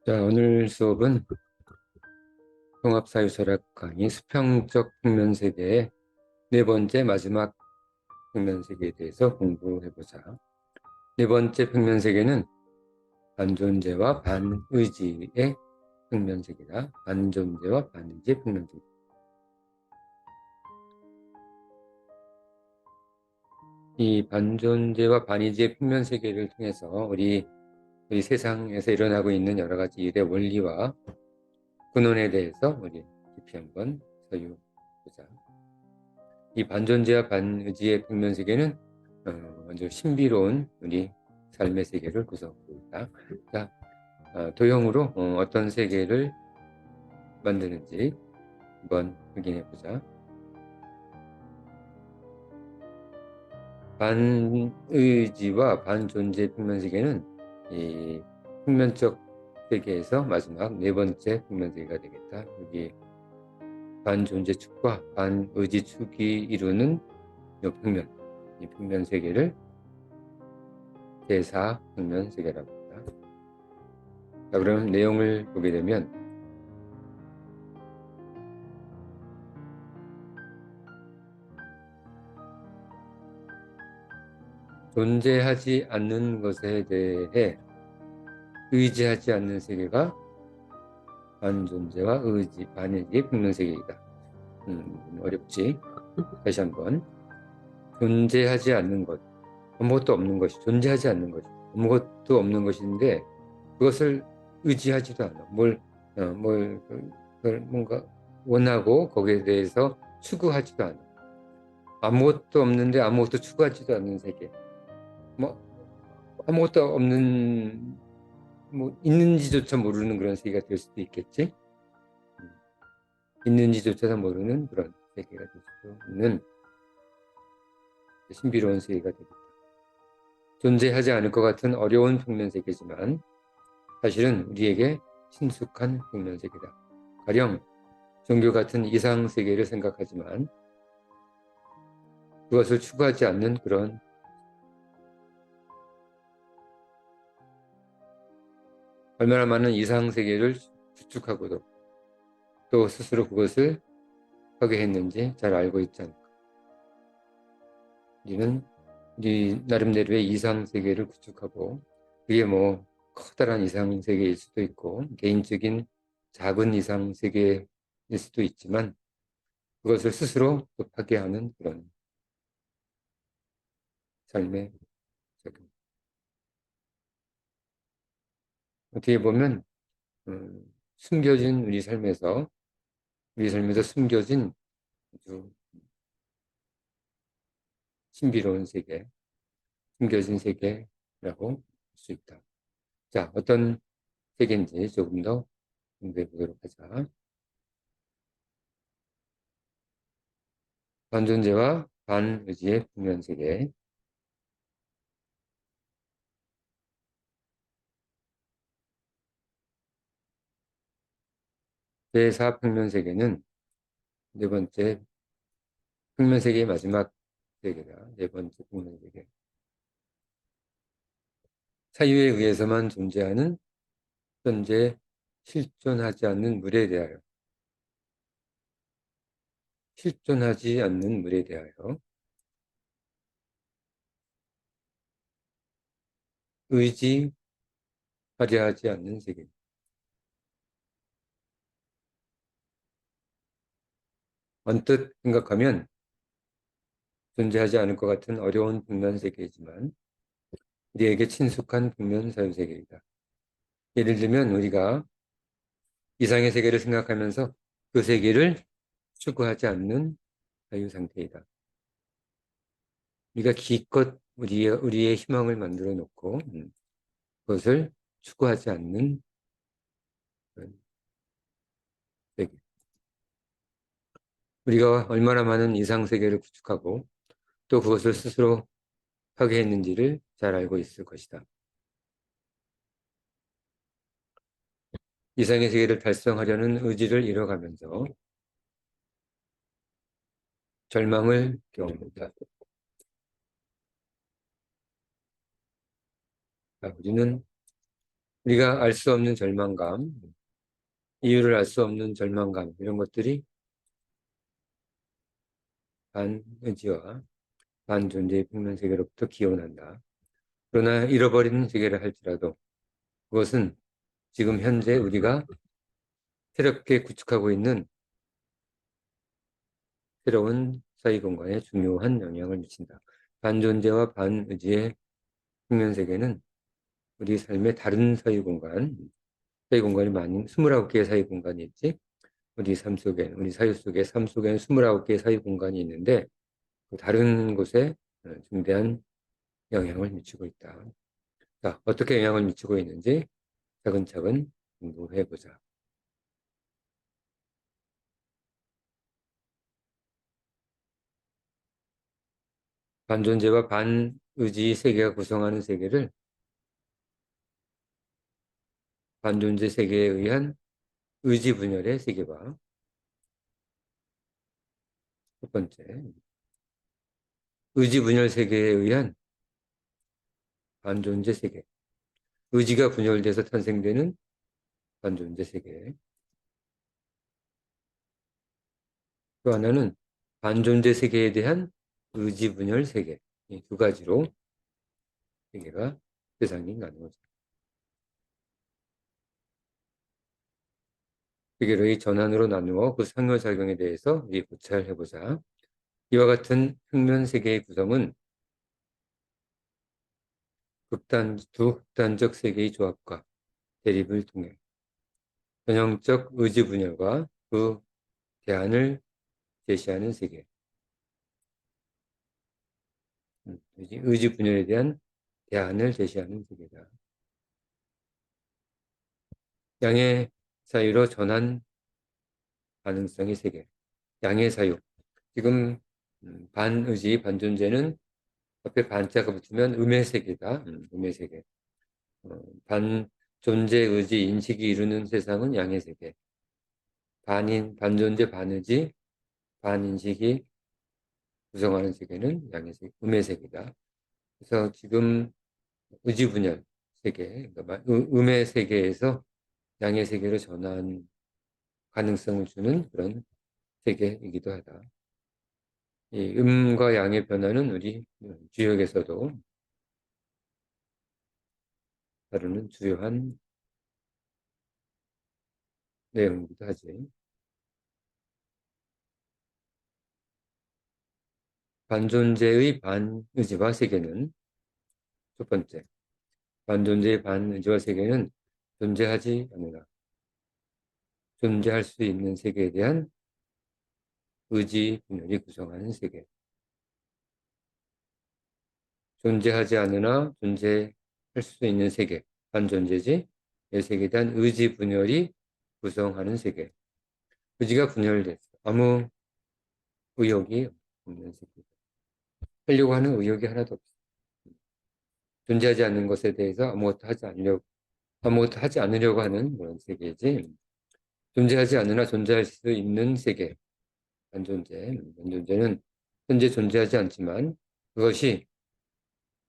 자, 오늘 수업은 통합사유철학 강의 수평적 평면세계의 네 번째 마지막 평면세계에 대해서 공부해보자. 네 번째 평면세계는 반존재와 반의지의 평면세계다. 반존재와 반의지의 평면세계. 이 반존재와 반의지의 평면세계를 통해서 우리 세상에서 일어나고 있는 여러 가지 일의 원리와 근원에 대해서 우리 깊이 한번 서유보자. 이 반존재와 반의지의 평면세계는 먼저 신비로운 우리 삶의 세계를 구성하고 있다. 자, 도형으로 어떤 세계를 만드는지 한번 확인해 보자. 반의지와 반존재 평면세계는 이 평면적 세계에서 마지막 네 번째 평면세계가 되겠다. 여기 반존재 축과 반의지 축이 이루는 이 평면 세계를 제4 평면 세계라고 합니다. 자, 그럼 내용을 보게 되면 존재하지 않는 것에 대해 의지하지 않는 세계가 반존재와 반의지의 평면 세계이다. 어렵지? 다시 한번. 존재하지 않는 것, 아무것도 없는 것이 존재하지 않는 것이 아무것도 없는 것인데 그것을 의지하지도 않아. 뭔가 원하고 거기에 대해서 추구하지도 않아. 아무것도 없는데 아무것도 추구하지도 않는 세계. 뭐 아무것도 없는, 있는지조차 모르는 그런 세계가 될 수도 있겠지. 있는지조차 모르는 그런 세계가 될 수도 있는 신비로운 세계가 되겠다. 존재하지 않을 것 같은 어려운 평면 세계지만 사실은 우리에게 친숙한 평면 세계다. 가령 종교 같은 이상 세계를 생각하지만 그것을 추구하지 않는 그런, 얼마나 많은 이상 세계를 구축하고도 또 스스로 그것을 하게 했는지 잘 알고 있지 않을까. 우리는 우리 나름대로의 이상 세계를 구축하고 그게 커다란 이상 세계일 수도 있고 개인적인 작은 이상 세계일 수도 있지만 그것을 스스로 또 파괴하는 그런 삶의 적용. 어떻게 보면 숨겨진 우리 삶에서 숨겨진 아주 신비로운 세계, 숨겨진 세계라고 할 수 있다. 자, 어떤 세계인지 조금 더 공부해 보도록 하자. 반존재와 반의지의 평면 세계. 제4 평면 세계는 네 번째 평면 세계의 마지막 세계다. 네 번째 평면 세계. 사유에 의해서만 존재하는 현재 실존하지 않는 물에 대하여 의지하려 하지 않는 세계. 언뜻 생각하면 존재하지 않을 것 같은 어려운 평면 세계이지만 우리에게 친숙한 평면 사유 세계이다. 예를 들면 우리가 이상의 세계를 생각하면서 그 세계를 추구하지 않는 자유 상태이다. 우리가 기껏 우리의 희망을 만들어 놓고 그것을 추구하지 않는 세계. 우리가 얼마나 많은 이상 세계를 구축하고 또 그것을 스스로 파괴했는지를 잘 알고 있을 것이다. 이상의 세계를 달성하려는 의지를 잃어가면서 절망을 경험한다. 우리는 우리가 알 수 없는 절망감, 이유를 알 수 없는 절망감, 이런 것들이 반의지와 반존재의 평면 세계로부터 기원한다. 그러나 잃어버린 세계를 할지라도 그것은 지금 현재 우리가 새롭게 구축하고 있는 새로운 사회 공간에 중요한 영향을 미친다. 반존재와 반의지의 평면 세계는 우리 삶의 다른 사회 공간이 많은 29개의 사회 공간이 있지. 우리 사회 속에, 삶 속에는 29개의 사회 공간이 있는데 그 다른 곳에 중대한 영향을 미치고 있다. 자, 어떻게 영향을 미치고 있는지 차근차근 공부해 보자. 반존재와 반의지 세계가 구성하는 세계를 반존재 세계에 의한 의지 분열의 세계화. 첫 번째, 의지 분열 세계에 의한 반존재 세계. 의지가 분열돼서 탄생되는 반존재 세계. 또 하나는 반존재 세계에 대한 의지 분열 세계. 이 두 가지로 세계가 세상이 나누어져. 세계의 전환으로 나누어 그 상호작용에 대해서 우리 고찰해보자. 이와 같은 평면 세계의 구성은 두 극단적 세계의 조합과 대립을 통해 전형적 의지 분열과 그 대안을 제시하는 세계. 의지 분열에 대한 대안을 제시하는 세계다. 양의 사유로 전환 가능성의 세계. 양의 사유. 지금 반의지, 반존재는 앞에 반자가 붙으면 음의 세계다. 음의 세계. 반존재, 의지, 인식이 이루는 세상은 양의 세계. 반존재, 반의지, 반인식이 구성하는 세계는 양의 세계, 음의 세계다. 그래서 지금 의지 분열 세계, 그러니까 음의 세계에서 양의 세계로 전환 가능성을 주는 그런 세계이기도 하다. 이 음과 양의 변화는 우리 주역에서도 다루는 주요한 내용이기도 하지. 반존재의 반의지화 세계는 첫 번째, 반존재의 반의지화 세계는 존재하지 않으나 존재할 수 있는 세계에 대한 의지 분열이 구성하는 세계. 존재하지 않으나 존재할 수 있는 세계, 반존재지. 이 세계에 대한 의지 분열이 구성하는 세계. 의지가 분열됐어. 아무 의욕이 없는 세계. 하려고 하는 의욕이 하나도 없어. 존재하지 않는 것에 대해서 아무것도 하지 않으려고 하는 그런 세계지. 존재하지 않으나 존재할 수 있는 세계. 반존재. 반존재는 현재 존재하지 않지만 그것이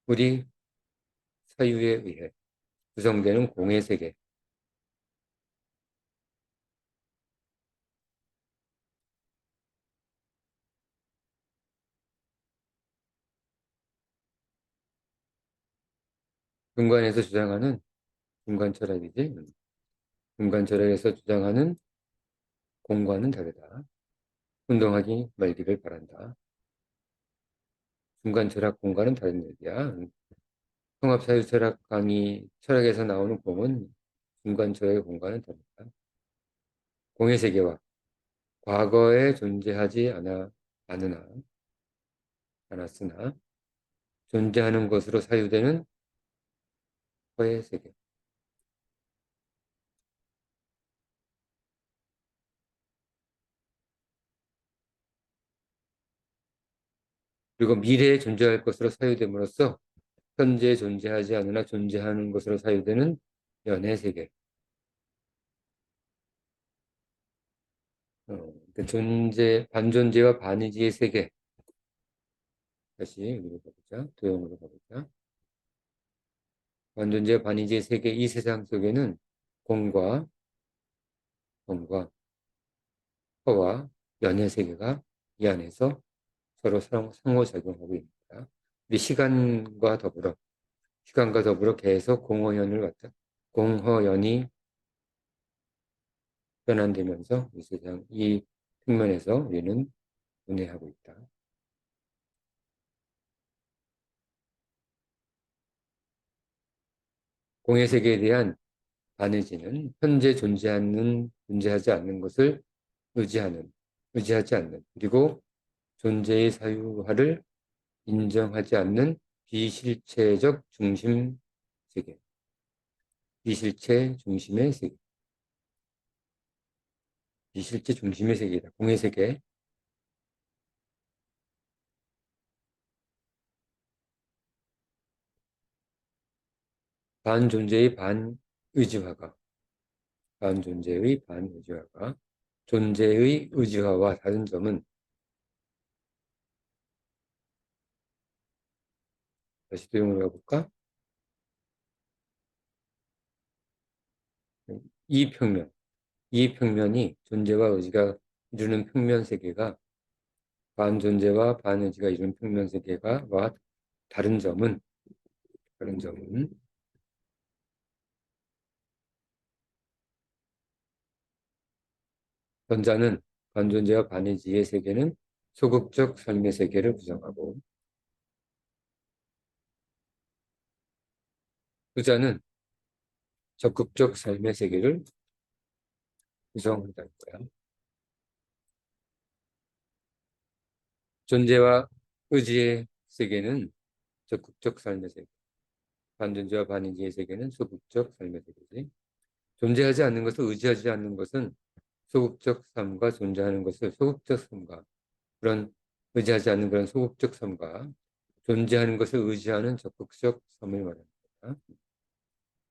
우리 사유에 의해 구성되는 공의 세계. 중간에서 주장하는 중간 철학이지. 중간 철학에서 주장하는 공과는 다르다. 운동하기 말기를 바란다. 중간 철학 공과는 다른 얘기야. 통합사유철학 강의 철학에서 나오는 공은 중간 철학의 공과는 다르다. 공의 세계와 과거에 존재하지 않았으나 존재하는 것으로 사유되는 허의 세계. 그리고 미래에 존재할 것으로 사유됨으로써 현재 존재하지 않으나 존재하는 것으로 사유되는 연애 세계. 반존재와 반의지의 세계. 다시 읽어보자. 도형으로 가보자. 반존재, 반의지의 세계, 이 세상 속에는 공과 허와 연의 세계가 이 안에서 서로 상호작용하고 있습니다. 우리 시간과 더불어 계속 공허연이 변환되면서 이 세상, 이 평면에서 우리는 운행하고 있다. 공의 세계에 대한 반의지는 현재 존재하지 않는 것을 의지하지 않는, 그리고 존재의 사유화를 인정하지 않는 비실체적 중심 세계, 비실체 중심의 세계, 비실체 중심의 세계다. 공의 세계. 반존재의 반존재의 반의지화가 존재의 의지화와 다른 점은, 다시 도용을 해볼까? 이 평면, 이 평면이 존재와 의지가 이루는 평면 세계가 반존재와 반의지가 이루는 평면 세계와 다른 점은, 다른 점은 전자는 반존재와 반의지의 세계는 소극적 삶의 세계를 구성하고, 후자는 적극적 삶의 세계를 구성한다는 거야. 존재와 의지의 세계는 적극적 삶의 세계, 반존재와 반의지의 세계는 소극적 삶의 세계지. 존재하지 않는 것을 의지하지 않는 것은 소극적 삶과 존재하는 것을 소극적 삶과 그런 의지하지 않는 그런 소극적 삶과 존재하는 것을 의지하는 적극적 삶을 말합니다.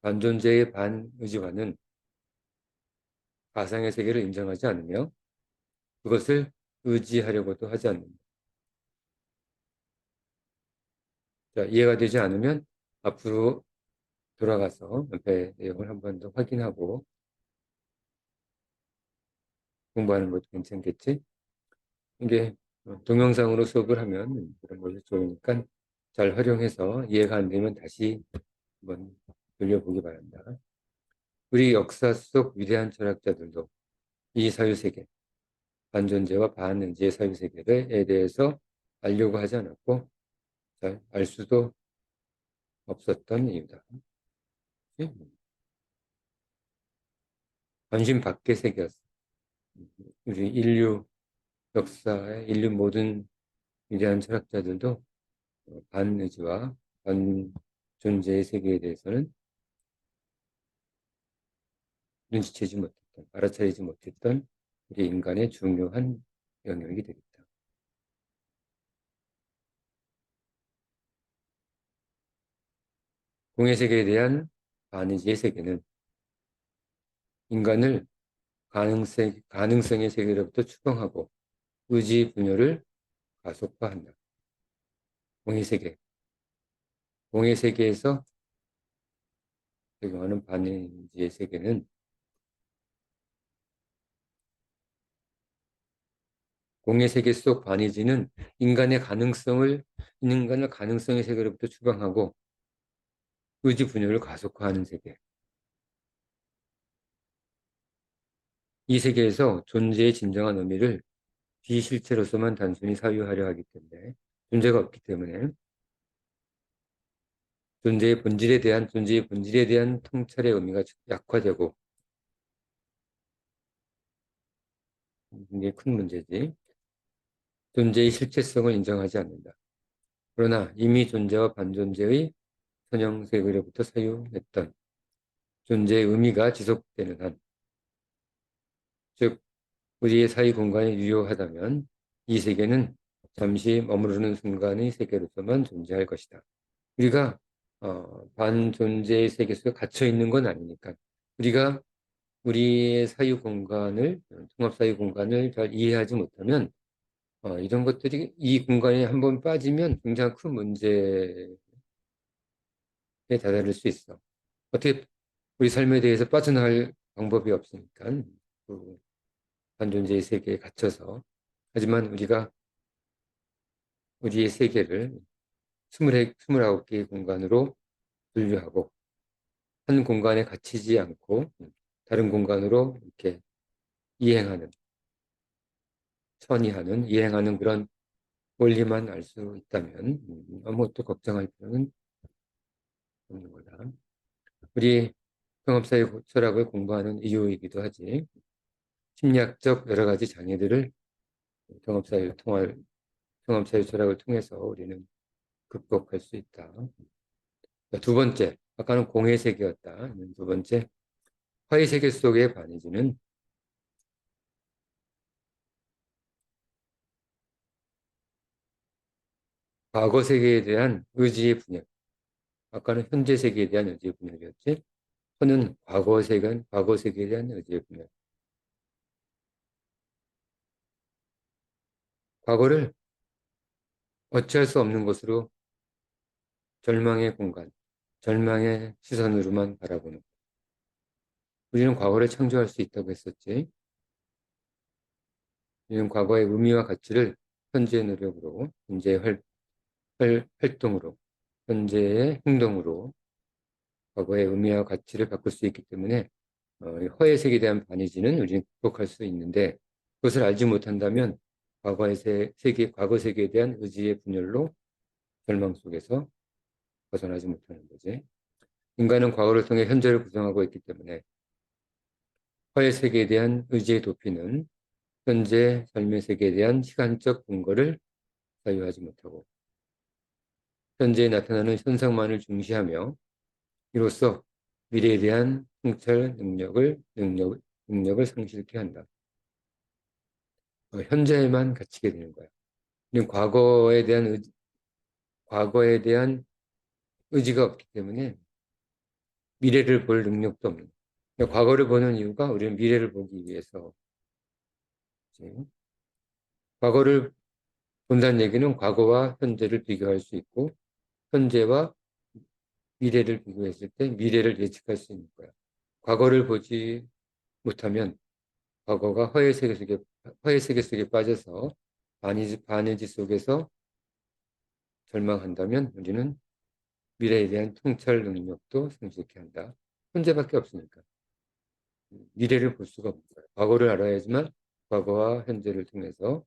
반존재의 반의지와는 가상의 세계를 인정하지 않으며 그것을 의지하려고도 하지 않는다. 자, 이해가 되지 않으면 앞으로 돌아가서 옆에 내용을 한 번 더 확인하고 공부하는 것도 괜찮겠지? 이게 동영상으로 수업을 하면 그런 것이 좋으니까 잘 활용해서 이해가 안 되면 다시 한번 돌려보기 바란다. 우리 역사 속 위대한 철학자들도 이 사유세계, 반존재와 반의지의 사유세계에 대해서 알려고 하지 않았고 잘 알 수도 없었던 이유다. 관심 밖의 세계였어. 우리 인류 역사의 인류 모든 위대한 철학자들도 반의지와 반존재의 세계에 대해서는 눈치채지 못했던, 알아차리지 못했던 우리 인간의 중요한 영역이 되겠다. 공의 세계에 대한 반의지의 세계는 인간을 가능성의 세계로부터 추방하고 의지 분열을 가속화한다. 공의 세계. 공의 세계에서 적용하는 반의지의 세계는 공의 세계 속 반의지는 인간을 가능성의 세계로부터 추방하고 의지 분열을 가속화하는 세계. 이 세계에서 존재의 진정한 의미를 비실체로서만 단순히 사유하려 하기 때문에 존재가 없기 때문에 존재의 본질에 대한 통찰의 의미가 약화되고 이게 큰 문제지. 존재의 실체성을 인정하지 않는다. 그러나 이미 존재와 반존재의 선형세계로부터 사유했던 존재의 의미가 지속되는 한, 즉 우리의 사이 공간이 유효하다면 이 세계는 잠시 머무르는 순간의 세계로서만 존재할 것이다. 우리가 반존재의 세계 속에 갇혀 있는 건 아니니까 우리가 우리의 사유 공간을 통합 사유 공간을 잘 이해하지 못하면 이런 것들이 이 공간에 한번 빠지면 굉장히 큰 문제 다다를 수 있어. 어떻게 우리 삶에 대해서 빠져나갈 방법이 없으니까 그 반존재의 세계에 갇혀서. 하지만 우리가 우리의 세계를 29개의 공간으로 분류하고 한 공간에 갇히지 않고 다른 공간으로 이렇게 이행하는, 이행하는 그런 원리만 알 수 있다면 아무것도 걱정할 필요는 없는 거다. 우리 통합사회 철학을 공부하는 이유이기도 하지. 심리학적 여러 가지 장애들을 통합사회 철학을 통해서 우리는 극복할 수 있다. 두 번째, 아까는 공의 세계였다. 두 번째, 화의 세계 속의 반이지는 과거 세계에 대한 의지의 분열. 아까는 현재 세계에 대한 의지의 분열이었지. 허는 과거 세계에 대한 의지의 분열. 과거를 어찌할 수 없는 것으로 절망의 공간, 절망의 시선으로만 바라보는. 우리는 과거를 창조할 수 있다고 했었지. 우리는 과거의 의미와 가치를 현재의 노력으로, 현재의 활동으로, 현재의 행동으로 과거의 의미와 가치를 바꿀 수 있기 때문에 허의 색에 대한 반의지는 우리는 극복할 수 있는데, 그것을 알지 못한다면 과거 세계에 대한 의지의 분열로 절망 속에서 벗어나지 못하는 거지. 인간은 과거를 통해 현재를 구성하고 있기 때문에 허의 세계에 대한 의지의 도피는 현재 삶의 세계에 대한 시간적 근거를 사유하지 못하고 현재에 나타나는 현상만을 중시하며 이로써 미래에 대한 통찰 능력을 상실케 한다. 현재에만 갇히게 되는 거야. 우리는 과거에 대한 의지가 없기 때문에 미래를 볼 능력도 없는. 그러니까 과거를 보는 이유가 우리는 미래를 보기 위해서. 과거를 본다는 얘기는 과거와 현재를 비교할 수 있고 현재와 미래를 비교했을 때 미래를 예측할 수 있는 거야. 과거를 보지 못하면 과거가 허의 세계 속에 빠져서 반의지 속에서 절망한다면 우리는 미래에 대한 통찰 능력도 상실케 한다. 현재밖에 없으니까. 미래를 볼 수가 없는 거야. 과거를 알아야지만 과거와 현재를 통해서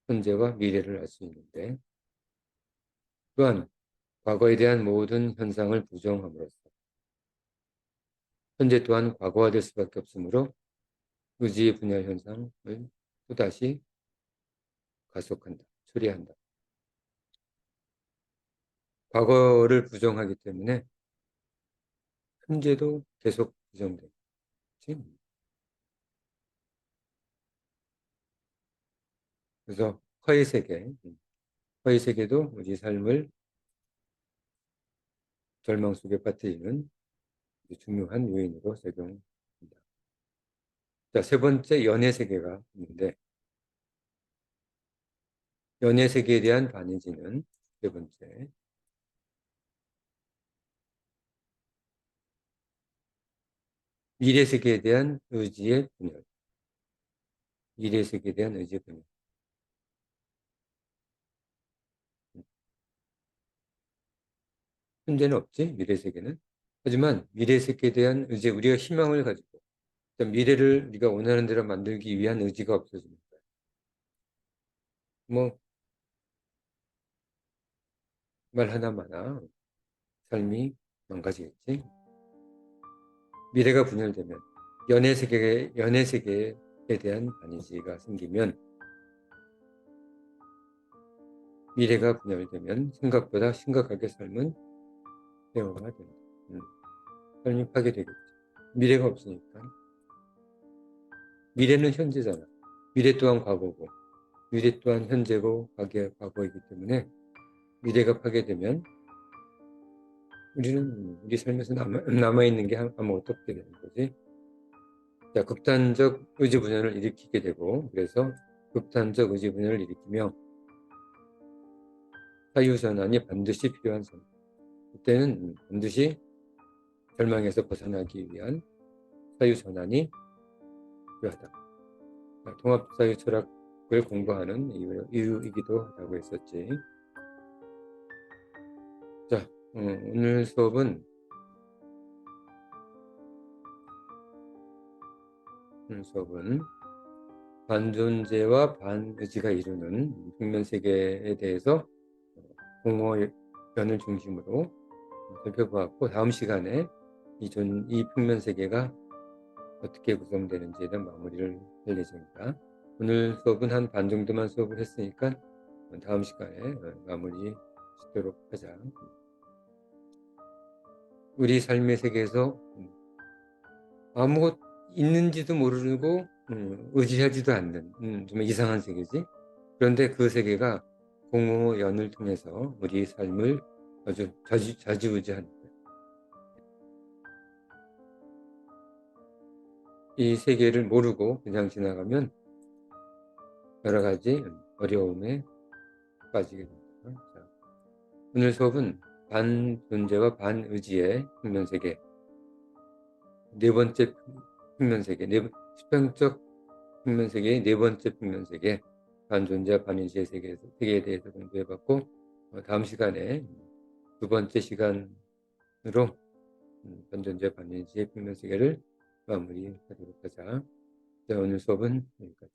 현재와 미래를 알 수 있는데 또한 과거에 대한 모든 현상을 부정함으로써 현재 또한 과거화될 수밖에 없으므로 의지의 분열 현상을 또다시 가속한다. 초래한다. 과거를 부정하기 때문에 현재도 계속 부정되지. 그래서 허의 세계도 우리 삶을 절망 속에 빠뜨리는 중요한 요인으로 작용합니다. 자, 세 번째 연애 세계가 있는데 연애 세계에 대한 반의지는 세 번째 미래 세계에 대한 의지의 분열. 미래 세계에 대한 의지의 분열. 현재는 없지, 미래 세계는. 하지만 미래 세계에 대한 의지, 우리가 희망을 가지고 미래를 우리가 원하는 대로 만들기 위한 의지가 없어지는 거야. 뭐 말 하나마나 삶이 망가지겠지. 미래가 분열되면 연애 세계에 대한 반의지가 생기면 미래가 분열되면 생각보다 심각하게 삶은 폐허가 된다. 삶이 파괴되겠지. 미래가 없으니까. 미래는 현재잖아. 미래 또한 과거고 미래 또한 현재고 과거이기 때문에 미래가 파괴되면 우리는 우리 삶에서 남아있는 게 아무것도 없게 되는 거지. 자, 극단적 의지 분열을 일으키게 되고 그래서 극단적 의지 분열을 일으키며 사유선언이 반드시 필요한 삶. 그때는 반드시 절망에서 벗어나기 위한 사유 전환이 필요하다. 통합 사유 철학을 공부하는 이유이기도 하다고 했었지. 자, 오늘 수업은 반존재와 반의지가 이루는 평면세계에 대해서 공허연을 중심으로 살펴보았고, 다음 시간에 이 평면세계가 어떻게 구성되는지에 대한 마무리를 할 예정입니다. 오늘 수업은 한 반 정도만 수업을 했으니까 다음 시간에 마무리 짓도록 하자. 우리 삶의 세계에서 아무것 있는지도 모르고 의지하지도 않는 좀 이상한 세계지. 그런데 그 세계가 공허연을 통해서 우리 삶을 아주 좌지우지하는 거예요. 이 세계를 모르고 그냥 지나가면 여러 가지 어려움에 빠지게 됩니다. 자, 오늘 수업은 반존재와 반의지의 평면세계, 네 번째 평면세계, 수평적 평면세계의 네 번째 평면세계, 반존재와 반의지의 세계에 대해서 공부해봤고, 다음 시간에 두 번째 시간으로 반존재와 반의지의 평면세계를 마무리하도록 하자. 자, 오늘 수업은 여기까지.